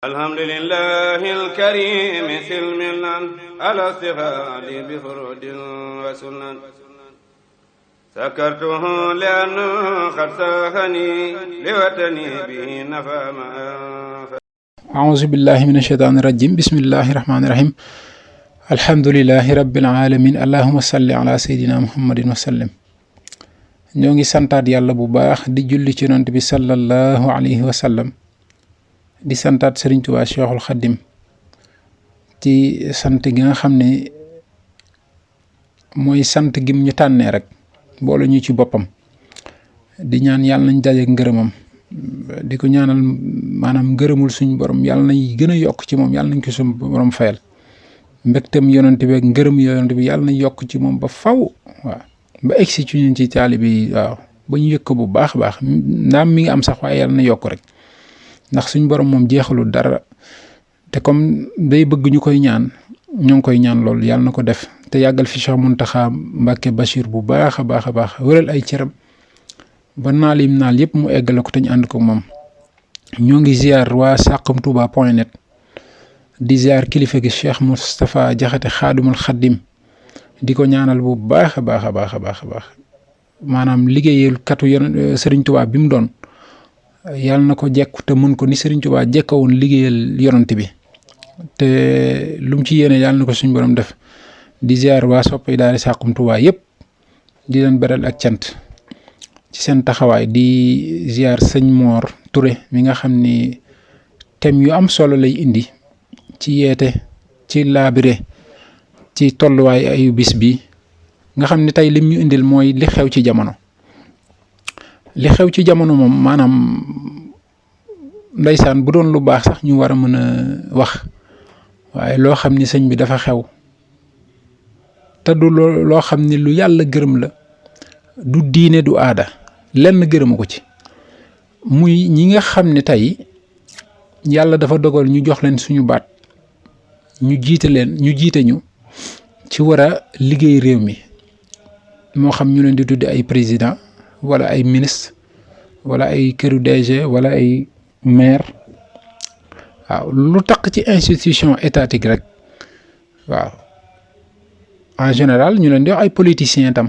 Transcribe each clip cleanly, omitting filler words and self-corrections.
alhamdulillahi alkarimi silmilan ala stifadi bi furudin wa sunan sakartuhu liannu qad sahani liwatani bihi nafa ma a'uuzu billahi min ashaytaani rajim bismillahi rahmaani rahim alhamdulillahi rabbil alamin allahumma salli ala sayyidina muhammadin wa sallim. ñoo ngi santaat yàlla bu baax di julli ci yonent bi sallallahu alayhi wa sallam di santaat Sëriñ Tuubaa Cheikhul Xaddim ci sant gi nga xam ne mooy sant gim ñu tànnee rek boole ñu ci boppam di ñaan yàlla nañ daje ngërëmam di ko ñaanal maanaam ngërëmul suñu borom yàlla nañ gën a yokk ci moom yàlla nañ ko suñu borom fayal mbégtam yonent bi ak ngërëm yonent bi yàlla nañ yokk ci moom ba faw waaw ba egsi ci ñun ci taalibe yi waaw ba ñu yëg ko bu baax a baax ndaam mi ngi am sax waaye yàlla na yokk rek ndax suñu borom moom jeexalul dara te comme day bëgg ñu koy ñaan ñoo ngi koy ñaan loolu yàlla na ko def te yàggal fi Cheikh Mountakha Mbacké Bachir bu baax a baax a baax wëral ay cëram ba naalim naal yëpp mu eggale ko te ñu ànd ko moom. ñoo ngi ziar waa saxumtouba.net di ziar kilifa gi Cheikh Moustapha Jaxate Xaadimul Xaddim di ko ñaanal bu baax a baax a baax a baax a baax maanaam liggéeyal katu Sëriñ Tuubaa bi mu doon yàlla na ko jekku te mën ko ni Sëriñ Tuubaa jekkawoon liggéeyal yonent bi te lu mu ci yéene yàlla na ko suñu borom def. di ziar waa soppay daal di Saxum Touba yëpp di leen beral ak cant ci seen taxawaay di ziar sëñ Mor Touré mi nga xam ni thème yu am solo lay indi ci yeete ci laabire ci tolluwaay ayu bis bi nga xam ni tey lim ñu indil mooy li xew ci jamono moom maanaam ndeysaan bu doon lu baax sax ñu war a mën a wax waaye loo xam ni sëñ bi dafa xew te du loo xam ni lu yàlla gërëm la du diine du aada lenn gërëmu ko ci muy ñi nga xam ne tey yàlla dafa dogal ñu jox leen suñu baat ñu jiite ñu ci war a liggéey réew mi moo xam ñu leen di tudde ay président wala ay ministre wala ay këru DG wala ay maire waaw lu taq ci institution étatique rek waaw en général ñu leen di wax ay politiciens tam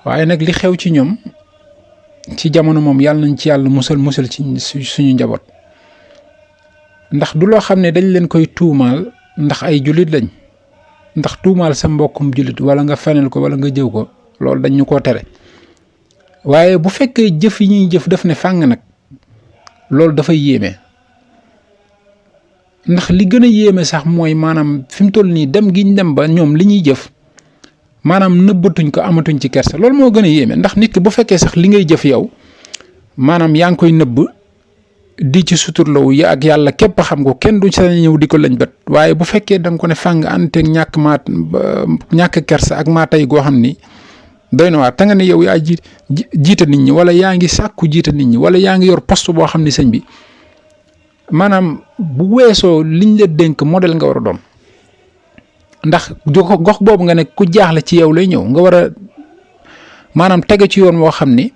waaye nag li xew ci ñoom ci jamono moom yàlla nañ ci yàlla musal ci suñu njaboot ndax du loo xam ne dañ leen koy tuumaal ndax ay jullit lañ ndax tuumaal sa mbokkum jullit wala nga fenel ko wala nga jëw ko loolu dañ ñu koo tere waaye bu fekkee jëf yi ñuy jëf daf ne fàng nag loolu dafay yéeme. ndax li gën a yéeme sax mooy maanaam fi mu toll nii dem gi ñu dem ba ñoom li ñuy jëf maanaam nëbbatuñ ko amatuñ ci kersa loolu moo gën a yéeme ndax nit ki bu fekkee sax li ngay jëf yow maanaam yaa ngi koy nëbb di ci suturlawu ya ak yàlla képp xam ko kenn du sa ñëw di ko lañ bët waaye bu fekkee da nga ko ne fàng ànteeg ñàkk kersa ak maa tey goo xam ni doy na waar te nga ne yow yaa jiite nit ñi wala yaa ngi sàkku jiite nit ñi wala yaa ngi yor poste boo xam ni sëñ bi. maanaam bu weesoo liñ la dénk modèle nga war a doon ndax gox boobu nga ne ku jaaxle ci yow lay ñëw nga war a maanaam tege ci yoon woo xam ni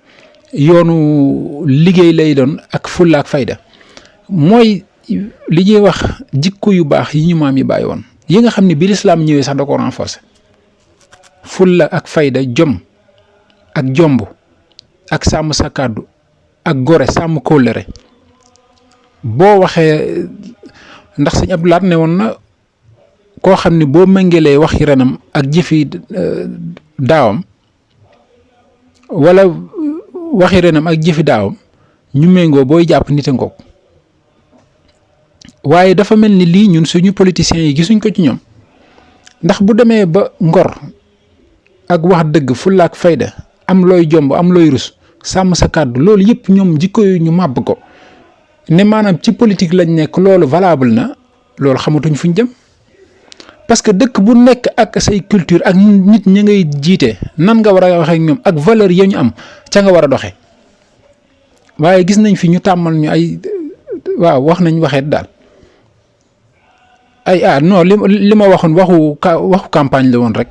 yoonu liggéey lay doon ak fulla ak fayda mooy li ñuy wax jikko yu baax yi ñu maam yi bàyyi woon yi nga xam ne bi lislaam ñëwee sax da ko renforcer fulla ak fayda jom ak jomb ak sàmm sa kàddu ak gore sàmm kóllëre boo waxee ndax sëñ Abdou Lahad ne woon na koo xam ne boo méngalee waxi renam ak jëfi daawam wala waxi renam ak jëfi daawam ñu méngoo booy jàpp nit a ngoog waaye dafa mel ni lii ñun suñu politiciens yi gisuñ ko ci ñoom ndax bu demee ba ngor ak wax dëgg fulla ak fayda am looy jomb am looy rus sàmm sa kàddu loolu yëpp ñoom jikko yu ñu màbb ko ne maanaam ci politique lañ nekk loolu valable na loolu xamatuñ fuñ jëm parce que dëkk bu nekk ak say culture ak nit ñi ngay jiite nan nga war a waxee ak ñoom ak valeur ya ñu am ca nga war a doxee waaye gis nañ fi ñu tàmmal ñu ay waaw wax nañ waxeet daal ay non li ma waxoon waxu campagne la woon rek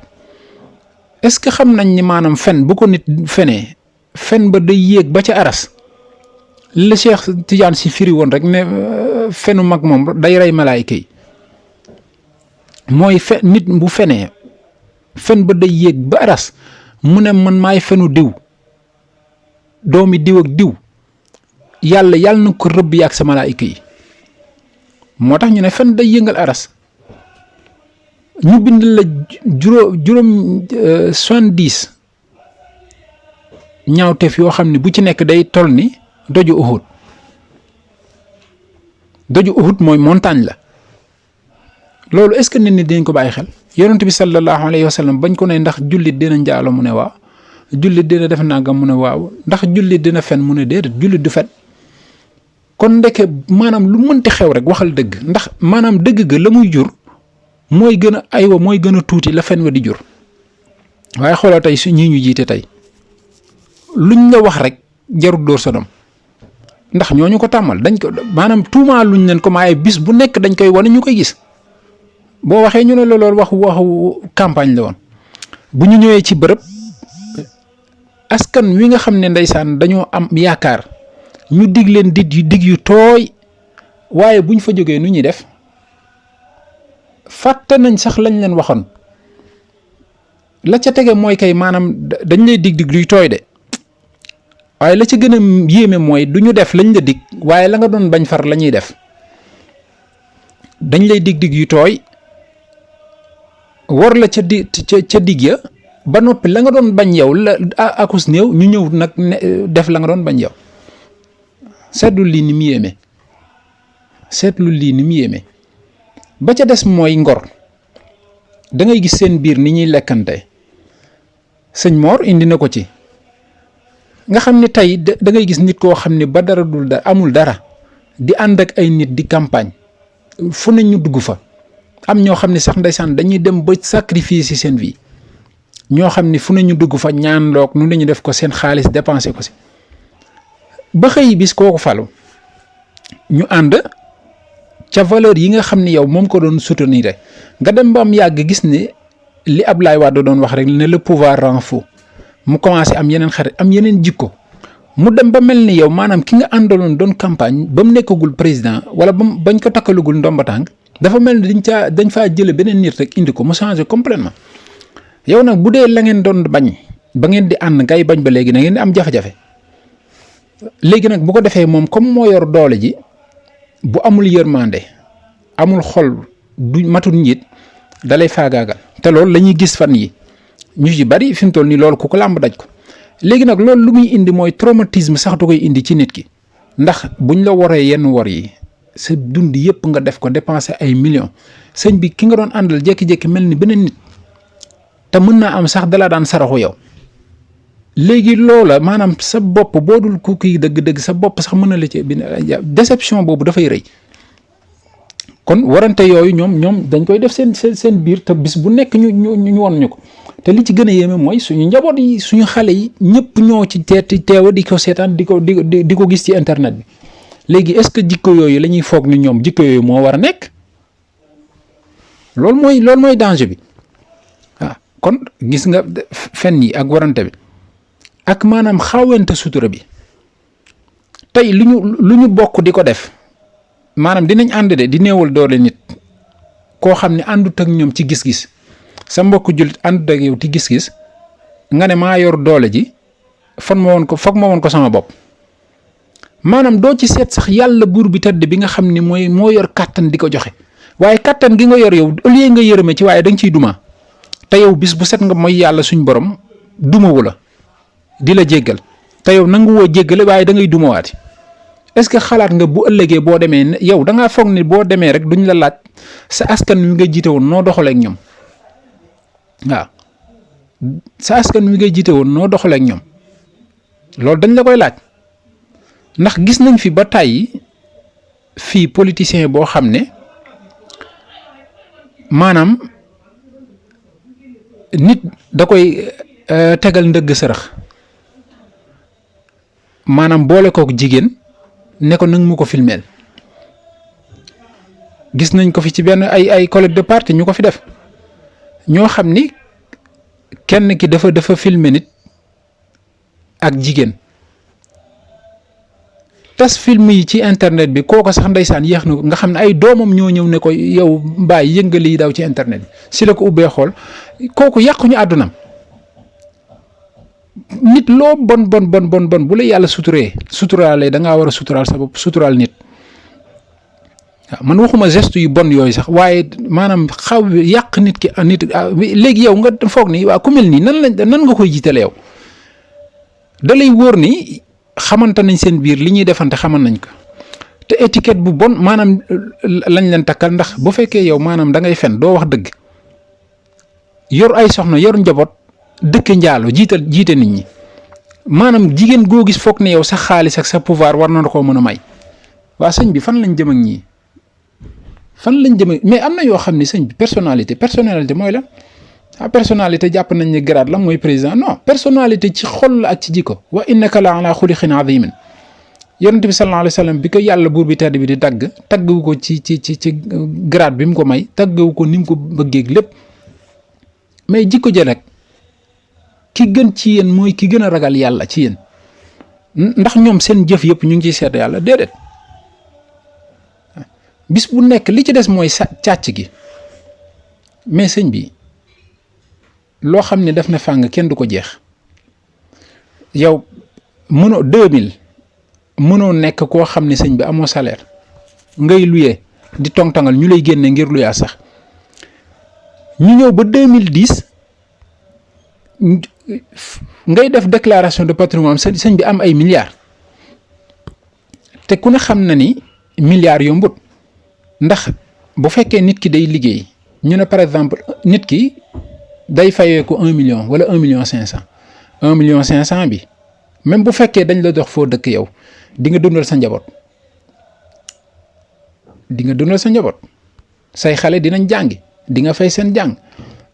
est-ce que xam nañ ni maanaam fen bu ko nit fenee fen ba day yéeg ba ca aras la Cheikh Tidiane si firi woon rek ne fenu mag moom day rey malaayika yi mooy nit bu fenee fen ba day yéeg ba aras mu ne man maay fenu diw doomi diw ak diw yàlla na ko rëbb yaag sa malaayika yi moo tax ñu ne fen day yëngal aras ñu bind la juróom 70 ñaawteef yoo xam ne bu ci nekk day toll ni doju Uhud mooy montagne la loolu est-ce que nit ñi dinañ ko bàyyi xel yonent bi sallallahu alayhi wa sallam bañ ko ne ndax jullit dina njaalo mu ne waaw jullit dina def nangam mu ne waaw ndax jullit dina fen mu ne déedéet jullit du fen kon ndeke maanaam lu mënti xew rek waxal dëgg ndax maanaam dëgg ga la muy jur mooy gën a tuuti la fen wa di jur waaye xoolal tey su ñii ñu jiite tey luñ la wax rek jarut dóor sa doom ndax ñooñu ko tàmmal dañ ko maanaam tuumaa luñ leen ko maaye bis bu nekk dañ koy wane ñu koy gis boo waxee ñu ne la loolu waxu campagne la woon bu ñu ñëwee ci bërëb askan wi nga xam ne ndeysaan dañoo am yaakaar ñu dig leen dig yu tooy waaye buñ fa jógee nu ñuy def fàtte nañ sax lañ leen waxoon la ca tege mooy kay maanaam dañ lay dig luy tooy de waaye la ca gën a yéeme mooy du ñu def lañ la dig waaye la nga doon bañ far la ñuy def dañ lay dig yu tooy war la ca dig ya ba noppi la nga doon bañ yow la akus néew ñu ñëw nag def la nga doon bañ yow seetlu lii ni mu yéeme ba ca des mooy ngor da ngay gis seen biir ni ñuy lekkante sëñ Mor indi na ko ci nga xam ne tey da ngay gis nit koo xam ne ba dara amul dara di ànd ak ay nit di campagne fu ne ñu dugg fa am ñoo xam ne sax ndeysaan dañuy dem ba sacrifier ci seen vie ñoo xam ne fu ne ñu dugg fa ñaan loog nu ne ñu def ko seen xaalis dépensé ko si ba xëy bis kooku falu ñu ànd ca valeur yi nga xam ne yow moom ko doon soutenir nga dem ba am yàgg gis ne li Abdoulaye Wade doon wax rek ne le pouvoir rend fou mu commencé am yeneen xarit am yeneen jikko mu dem ba mel ni yow maanaam ki nga àndaloon doon campagne ba mu nekkagul président wala bañ ko takkalugul ndomba tànk dafa mel ni dañ faa jële beneen nit rek indi ko mu changé complètement yow nag bu dee la ngeen doon bañ ba ngeen di ànd ngay bañ ba léegi na ngeen di am jafe-jafe léegi nag bu ko defee moom comme moo yor doole ji bu amul yërmande amul xol du matul njiit dalay faagaagal te loolu la ñuy gis fan yi ñu ci bari fi mu toll nii loolu ku ko làmb daj ko léegi nag loolu lu muy indi mooy traumatisme sax du koy indi ci nit ki ndax buñ la waree yenn wor yi sa dund yëpp nga def ko dépenser ay millions sëñ bi ki nga doon àndal jékki-jékki mel ni beneen nit te mën naa am sax dala daan saraxu yow léegi loola maanaam sa bopp boo dul ku kii dëgg-dëgg sa bopp sax mën na la ci déception boobu dafay rëy kon warante yooyu ñoom dañ koy def seen biir te bis bu nekk ñu won ñu ko te li ci gën a yéeme mooy suñu njaboot yi suñu xale yi ñëpp ñoo ci teewa di ko seetaan di ko gis ci internet bi léegi est-ce que jikko yooyu la ñuy foog ni ñoom jikko yooyu moo war a nekk loolu mooy danger bi waaw kon gis nga fen yi ak warante bi ak maanaam xawente sutura bi tey lu ñu bokk di ko def maanaam dinañ ànd de di néewal doole nit koo xam ne àndut ak ñoom ci gis-gis sa mbokk jullit àndut ak yow ci gis-gis nga ne maa yor doole ji foog ma woon ko sama bopp maanaam doo ci seet sax yàlla buur bi tëdd bi nga xam ne moo yor kàttan di ko joxe waaye kàttan gi nga yor yow au lieu nga yërëme ci waaye da nga ciy duma te yow bis bu set nga mooy yàlla suñ borom dumawu la di la jéggal te yow nangu woo jéggale waaye da ngay dumawaati est-ce que xalaat nga bu ëllëgee boo demee yow da ngaa foog ni boo demee rek duñ la laaj sa askan wi nga jiite woon noo doxalee ak ñoom waaw sa askan wi nga jiite woon noo doxalee ak ñoom loolu dañ la koy laaj ndax gis nañ fi ba tàyyi fii politicien boo xam ne maanaam nit da koy tegal ndëgg sërëx maanaam boole kook jigéen ne ko nag mu ko filmeel gis nañ ko fi ci benn ay collègue de parti ñu ko fi def ñoo xam ni kenn ki dafa filmer nit ak jigéen tas film yi ci internet bi kooko sax ndeysaan yéex na ko nga xam ne ay doomam ñoo ñëw ne ko yow bàyyi yëngal yi daw ci internet bi si la ko ubbee xool kooku yàquñu àddunam. nit loo bon bu la yàlla suturaalee da ngaa war a suturaal sa bopp suturaal nit waaw man waxuma geste yu bon yooyu sax waaye maanaam xaw yàq nit ki nit léegi yow nga foog ni waa ku mel nii nan nga koy jiitale yow da lay wóor ni xamante nañ seen biir li ñuy defante xaman nañ ko te étiquette bu bon maanaam lañ leen takkal ndax bu fekkee yow maanaam da ngay fen doo wax dëgg yor ay soxna yor njaboot. dëkk njaalo jiite nit ñi maanaam jigéen goo gis foog ne yow sa xaalis ak sa pouvoir war na koo mën a may waa sëñ bi fan lañ jëm ak ñii fan lañ jëm mais am na yoo xam ne sëñ bi personnalité mooy lan personnalité jàpp nañ ne grade la mooy président non personnalité ci xol la ak ci jikko wa innaka la ala xuliqin azimin yonent bi sallallahu alayhi wa sallam bi ko yàlla buur bi tedd bi di taggu ko ci grade bi mu ko may taggu ko ni mu ko bëggeeg lépp mais jikko ja rek ki gën ci yéen mooy ki gën a ragal yàlla ci yéen ndax ñoom seen jëf yëpp ñu ngi ciy seet yàlla déedéet bis bu nekk li ci des mooy càcc gi mais sëñ bi loo xam ne def na fàng kenn du ko jeex yow mënoo 2000 mënoo nekk koo xam ne sëñ bi amoo salaire ngay luyee di tongtangal ñu lay génne ngir luyaa sax ñu ñëw ba 2010 ngay def déclaration de patrimoine sëñ bi am ay milliards te ku ne xam na ni milliards yombut ndax bu fekkee nit ki day liggéey ñu ne par exemple nit ki day fayee ko 1 million wala 1,5 million 1,5 bi même bu fekkee dañ la dox foo dëkk yow di nga dundal sa njaboot say xale dinañ jàngi di nga fay seen jàng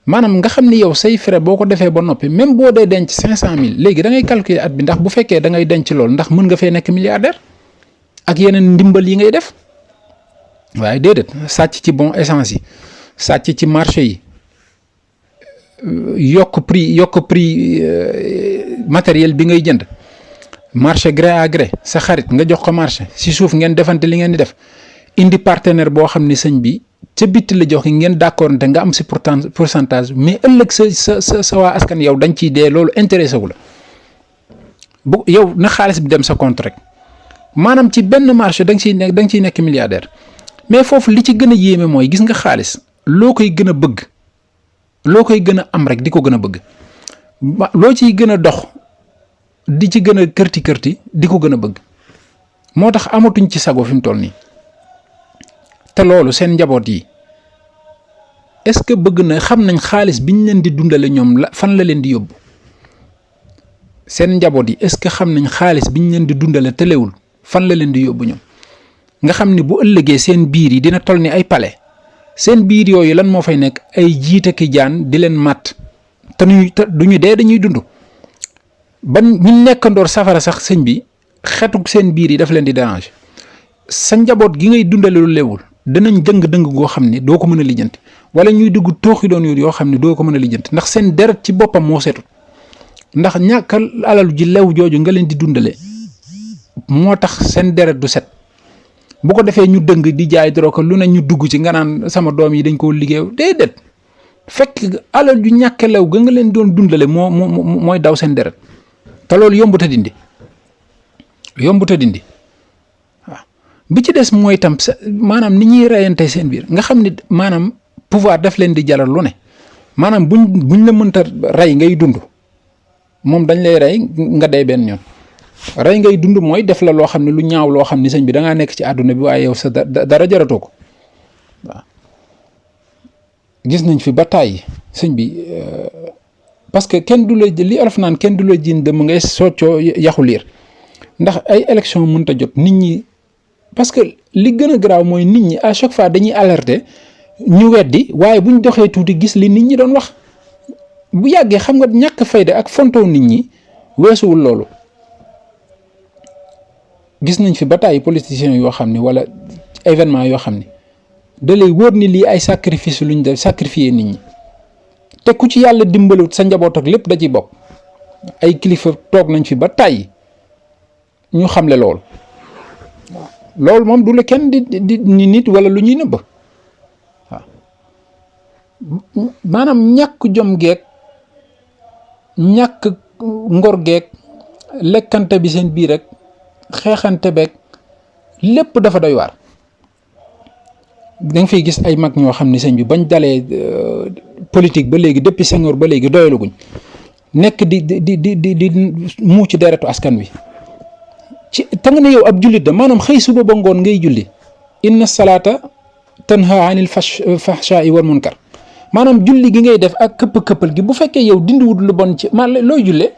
maanaam nga xam ni yow say frais boo ko defee ba noppi même boo dee denc 500,000 léegi da ngay calculer at bi ndax bu fekkee da ngay denc loolu ndax mën nga fee nekk milliardaire ak yeneen ndimbal yi ngay def waaye déedéet sàcc ci bon essence yi sàcc ci marché yi yokk prix matériel bi ngay jënd marché gré à gré sa xarit nga jox ko marché si suuf ngeen defante li ngeen di def indi partenaire boo xam ni sëñ bi ca bitti la jox ngeen d'accord te nga am si pourcentage mais ëllëg sa waa askan yow dañ ciy dee loolu intéressé wu la bu yow na xaalis bi dem sa compte rek maanaam ci benn marché da nga ciy nekk milliardaire mais foofu li ci gën a yéeme mooy gis nga xaalis loo koy gën a bëgg loo koy gën a am rek di ko gën a bëgg loo ciy gën a dox di ci gën a kërti di ko gën a bëgg moo tax amatuñ ci sago fi mu toll nii te loolu seen njaboot yi est-ce que bëgg na xam nañ xaalis biñ leen di dundale ñoom fan la leen di yóbbu seen njaboot yi est-ce que xam nañ xaalis biñ leen di dundale telewul fan la leen di yóbbu ñoom nga xam ni bu ëllëgee seen biir yi dina toll ni ay palais seen biir yooyu lan moo fay nekk ay jiite ki jaan di leen màtt te duñu dee dañuy dund ban ñu nekkandoor safara sax sëñ bi xetuk seen biir yi daf leen di déranger sa njaboot gi ngay dundale lu lewul danañ dëng goo xam ne doo ko mën a lijjanti wala ñuy dugg tooxi doon yoo xam ne doo ko mën a lijjanti ndax seen deret ci boppam moo seetul ndax ñàkk alalu ji lew jooju nga leen di dundale moo tax seen deret du set bu ko defee ñu dëng di jaay doro ko lu ne ñu dugg ci nga naan sama doom yi dañ koo liggéey déedéet fekk alal ju ñàkk lew ga nga leen doon dundale mooy daw seen deret te loolu yombut a dindi waaw bi ci des mooy tam maanaam ni ñuy reyante seen biir nga xam ni maanaam pouvoir daf leen di jaral lu ne maanaam buñ la mënta rey ngay dund moom dañ lay rey nga dee benn yoon rey ngay dund mooy def la loo xam ne lu ñaaw loo xam ne sëñ bi da ngaa nekk ci àdduna bi waaye yow sa dara jaratoo ko waaw gis nañ fi ba tàyyi sëñ bi parce que kenn du la li olof naan kenn du la jiin dëmm ngay soccoo yaxu liir ndax ay élection mënta jot nit ñi parce que li gën a garaaw mooy nit ñi à chaque fois dañuy alerter ñu weddi waaye buñ doxee tuuti gis li nit ñi doon wax bu yàggee xam nga ñàkk fayda ak fontoo nit ñi weesuwul loolu gis nañ fi ba tàyyi politiciens yoo xam ne wala événement yoo xam ne da lay wóor ni lii ay sacrifice luñ def sacrifier nit ñi te ku ci yàlla dimbalut sa njaboot ak lépp da ciy bokk ay kilifa toog nañ fi ba tàyyi ñu xamle loolu. loolu moom du la kenn di nit wala lu ñuy nëbb waaw maanaam ñàkk jom geeg ñàkk ngor geeg lekkante bi seen biir rek xeexante beeg lépp dafa doy waar. da nga fiy gis ay mag ñoo xam ne sëñ bi bañ dalee politique ba léegi depuis Senghor ba léegi doyaluguñ nekk di muuc deretu askan wi ci ta nga ne yow ab jullit da maanaam xëy suba ba ngoon ngay julli inna salaata tanha anil fahshaai wal munkar maanaam julli gi ngay def ak këpp-këppal gi bu fekkee yow dindiwut lu bon ci looy jullee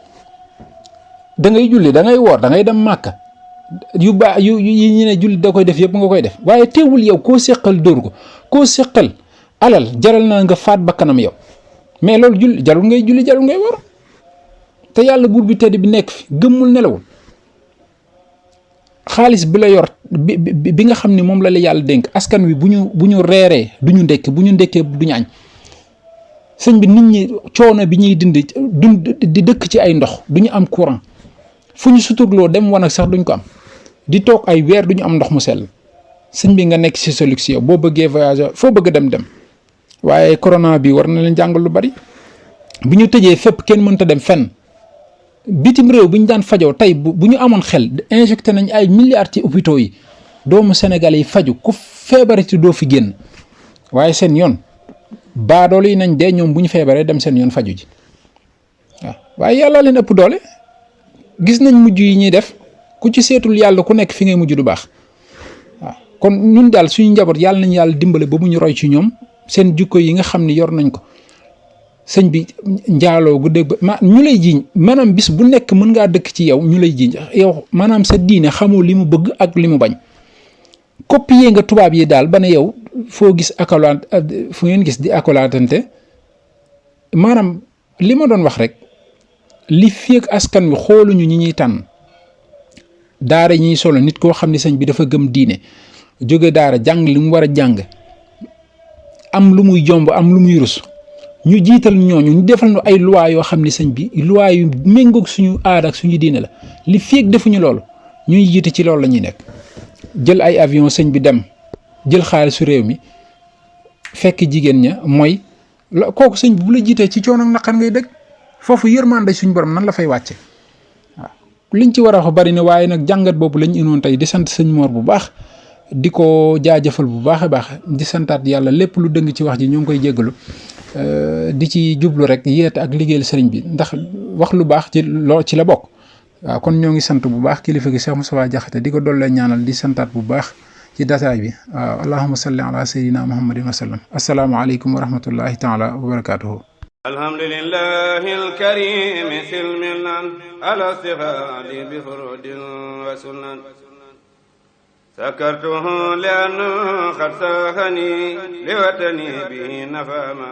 da ngay julli da ngay woor da ngay dem màkka yu baax yu ñu ne julli da koy def yëpp nga koy def waaye teewul yow koo séqal dóor ko koo séqal alal jaral na nga faat bakkanam yow mais loolu julli jarul ngay julli jarul ngay woor te yàlla buur bi tedd bi nekk fi gëmmul nelawul xaalis bi la yor bi nga xam ne moom la yàlla dénk askan wi bu ñu reeree du ñu ndekki bu ñu ndekkee du ñu añ sëñ bi nit ñi coono bi ñuy di dëkk ci ay ndox du ñu am courant fu ñu suturloo dem wan ak sax duñ ko am di toog ay weer du ñu am ndox mu sell sëñ bi nga nekk ci solution boo bëggee voyager foo bëgg dem waaye corona bi war na leen jàngal lu bari bi ñu tëjee fépp kenn mënta dem fenn bitim réew bi ñu daan fajoo tey bu ñu amoon xel injecté nañ ay milliards ci hôpitaux yi doomu Sénégal yi faju ku feebarati doo fi génn waaye seen yoon baadoolo yi nañ dee ñoom bu ñu feebaree dem seen yoon faju ji waaw waaye yàlla leen ëpp doole gis nañ mujj yi ñuy def ku ci seetul yàlla ku nekk fi ngay mujj du baax waaw kon ñun daal suñu njaboot yàlla nañ yàlla dimbale ba mu ñu roy ci ñoom seen jukko yi nga xam ne yor nañ ko sëñ bi njaaloo gu dégg ñu lay jiiñ maanaam bis bu nekk mën ngaa dëkk ci yow ñu lay jiiñ yow maanaam sa diine xamoo li mu bëgg ak li mu bañ copier nga tubaab yi daal ba ne yow foo gis accolade fu ngeen gis di accoladante maanaam li ma doon wax rek li feek askan wi xooluñu ñi ñuy tànn daara ñuy solo nit koo xam ne sëñ bi dafa gëm diine jóge daara jàng li mu war a jàng am lu muy jomb am lu muy rus ñu jiital ñooñu ñu defal ñu ay loi yoo xam ne sëñ bi loi yu méngoog suñu aada ak suñu diine la li feek defuñu loolu ñuy jiite ci loolu la ñuy nekk jël ay avion sëñ bi dem jël xaalisu réew mi fekk jigéen ña mooy kooku sëñ bi bu la jiitee ci coono naqar ngay dëkk foofu yërmande suñu borom nan la fay wàcce waaw liñ ci war a wax bari na waaye nag jàngat boobu lañ inoon tey di sant sëñ Mor bu baax di ko jaajëfal bu baax a baax di santaat yàlla lépp lu dëng ci wax ji ñoo ngi koy jéggalu di ci jublu rek yeete ak liggéeyal sëriñ bi ndax wax lu baax ci la bokk waaw kon ñoo ngi sant bu baax kilifa gi Cheikh Moustapha Diakhaté di ko dollee ñaanal di santaat bu baax ci dataay bi waaw allahumma salli ala sayyidina muhammadin wa sallam assalaamu aleykum wa rahmatullahi taala wa barakatuhu alhamdulillahi alkarim silmilan ala istighali bi furudin wa sunan sakartuhu li'annahu qad sahani liwatani bihi nafa ma